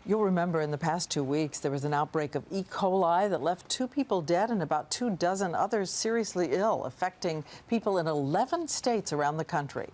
You'll remember in the past 2 weeks, there was an outbreak of E. coli that left 2 people dead and about 24 others seriously ill, affecting people in 11 states around the country.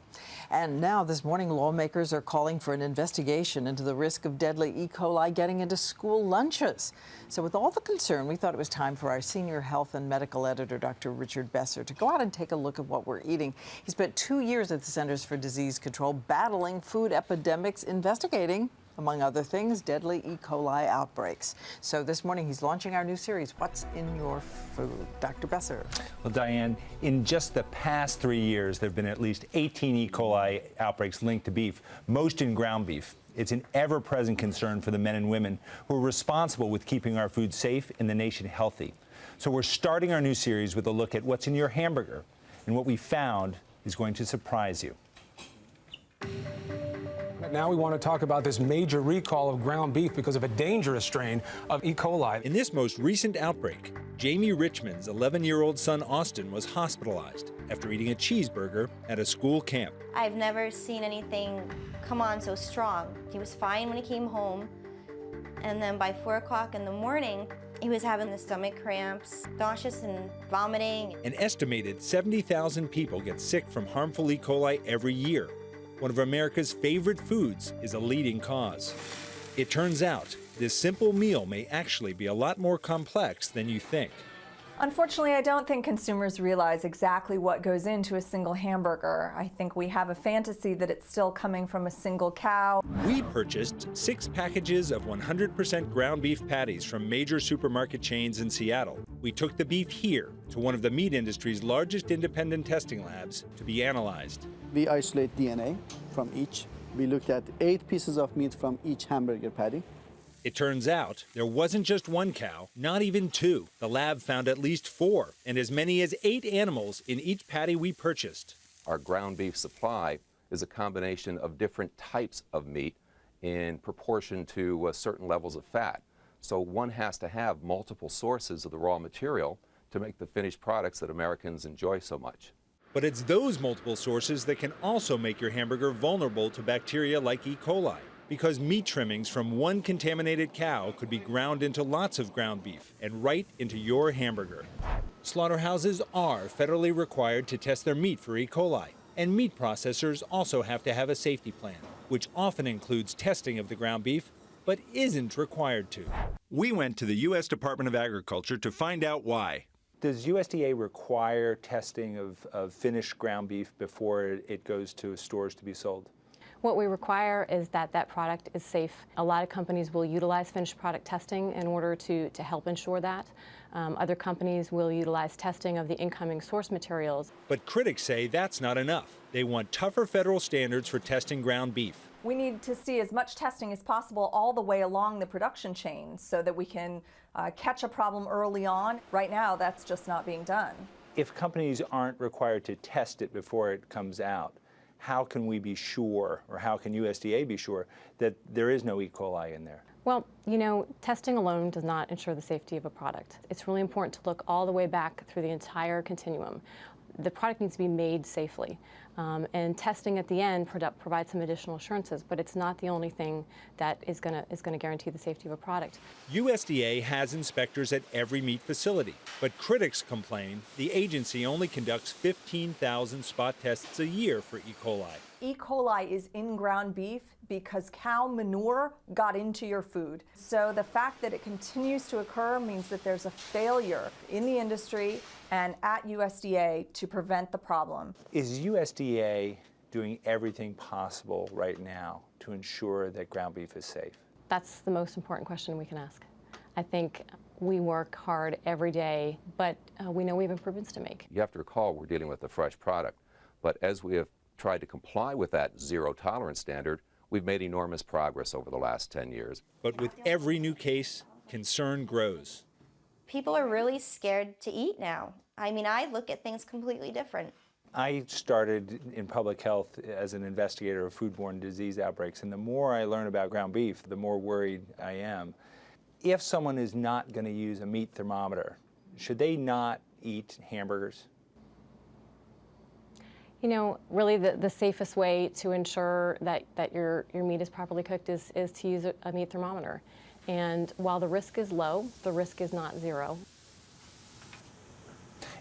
And now this morning, lawmakers are calling for an investigation into the risk of deadly E. coli getting into school lunches. So with all the concern, we thought it was time for our senior health and medical editor, Dr. Richard Besser, to go out and take a look at what we're eating. He spent 2 years at the Centers for Disease Control battling food epidemics, investigating, among other things, deadly E. coli outbreaks. So this morning, he's launching our new series, What's in Your Food? Dr. Besser. Well, Diane, in just the past 3 years, there have been at least 18 E. coli outbreaks linked to beef, most in ground beef. It's an ever-present concern for the men and women who are responsible with keeping our food safe and the nation healthy. So we're starting our new series with a look at what's in your hamburger. And what we found is going to surprise you. Now we want to talk about this major recall of ground beef because of a dangerous strain of E. coli. In this most recent outbreak, Jamie Richmond's 11-year-old son Austin was hospitalized after eating a cheeseburger at a school camp. I've never seen anything come on so strong. He was fine when he came home, and then by 4 o'clock in the morning, he was having the stomach cramps, nauseous and vomiting. An estimated 70,000 people get sick from harmful E. coli every year. One of America's favorite foods is a leading cause. It turns out this simple meal may actually be a lot more complex than you think. Unfortunately, I don't think consumers realize exactly what goes into a single hamburger. I think we have a fantasy that it's still coming from a single cow. We purchased 6 packages of 100% ground beef patties from major supermarket chains in Seattle. We took the beef here to one of the meat industry's largest independent testing labs to be analyzed. We isolate DNA from each. We looked at 8 pieces of meat from each hamburger patty. It turns out there wasn't just 1 cow, not even 2. The lab found at least 4 and as many as 8 animals in each patty we purchased. Our ground beef supply is a combination of different types of meat in proportion to certain levels of fat. So one has to have multiple sources of the raw material to make the finished products that Americans enjoy so much. But it's those multiple sources that can also make your hamburger vulnerable to bacteria like E. coli. Because meat trimmings from 1 contaminated cow could be ground into lots of ground beef and right into your hamburger. Slaughterhouses are federally required to test their meat for E. coli, and meat processors also have to have a safety plan, which often includes testing of the ground beef, but isn't required to. We went to the U.S. Department of Agriculture to find out why. Does USDA require testing of finished ground beef before it goes to stores to be sold? What we require is that that product is safe. A lot of companies will utilize finished product testing in order to help ensure that. Other companies will utilize testing of the incoming source materials. But critics say that's not enough. They want tougher federal standards for testing ground beef. We need to see as much testing as possible all the way along the production chain so that we can catch a problem early on. Right now, that's just not being done. If companies aren't required to test it before it comes out, how can we be sure, or how can USDA be sure, that there is no E. coli in there? Well, you know, testing alone does not ensure the safety of a product. It's really important to look all the way back through the entire continuum. The product needs to be made safely, and testing at the end provides some additional assurances, but it's not the only thing that is going to guarantee the safety of a product. USDA has inspectors at every meat facility, but critics complain the agency only conducts 15,000 spot tests a year for E. coli. E. coli is in ground beef because cow manure got into your food. So the fact that it continues to occur means that there's a failure in the industry and at USDA to prevent the problem. Is USDA doing everything possible right now to ensure that ground beef is safe? That's the most important question we can ask. I think we work hard every day, but we know we have improvements to make. You have to recall we're dealing with a fresh product, but as we have tried to comply with that zero tolerance standard, we've made enormous progress over the last 10 years. But with every new case, concern grows. People are really scared to eat now. I mean, I look at things completely different. I started in public health as an investigator of foodborne disease outbreaks, and the more I learn about ground beef, the more worried I am. If someone is not going to use a meat thermometer, should they not eat hamburgers? You know, really the safest way to ensure that your meat is properly cooked is to use a meat thermometer. And while the risk is low, the risk is not zero.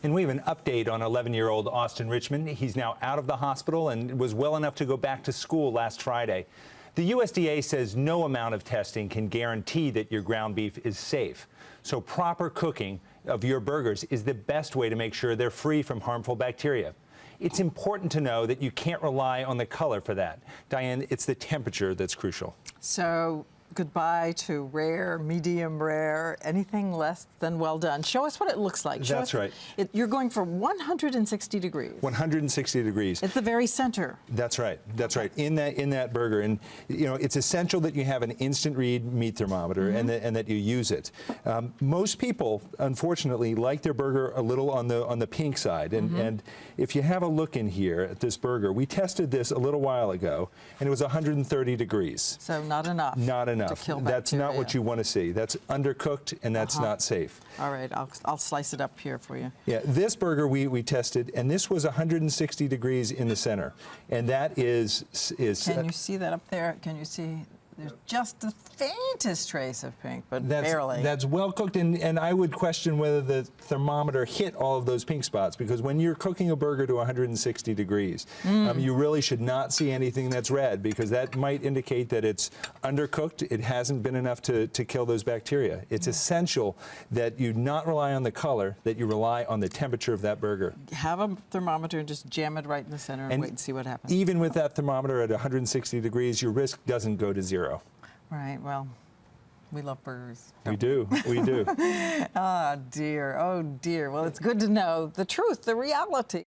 And we have an update on 11-year-old Austin Richmond. He's now out of the hospital and was well enough to go back to school last Friday. The USDA says no amount of testing can guarantee that your ground beef is safe. So proper cooking of your burgers is the best way to make sure they're free from harmful bacteria. It's important to know that you can't rely on the color for that. Diane, it's the temperature that's crucial. So goodbye to rare, medium rare, anything less than well done. Show us what it looks like. That's right. You're going for 160 degrees. 160 degrees. It's the very center. That's right. That's right. In that burger, and you know it's essential that you have an instant read meat thermometer and that you use it. Most people, unfortunately, like their burger a little on the pink side. And if you have a look in here at this burger, we tested this a little while ago, and it was 130 degrees. So not enough. Not enough. To kill That's not bacteria. what you want to see. That's undercooked, and that's not safe. All right, I'll slice it up here for you. Yeah, this burger we tested, and this was 160 degrees in the center, and that is. Can you see that up there? Can you see? There's just the faintest trace of pink, but barely. That's well cooked, and I would question whether the thermometer hit all of those pink spots, because when you're cooking a burger to 160 degrees, you really should not see anything that's red, because that might indicate that it's undercooked. It hasn't been enough to kill those bacteria. It's essential that you not rely on the color, that you rely on the temperature of that burger. Have a thermometer and just jam it right in the center and wait and see what happens. Even with that thermometer at 160 degrees, your risk doesn't go to zero. Right, well, we love burgers. We do, we do. Oh dear, oh dear. Well, it's good to know the truth, the reality.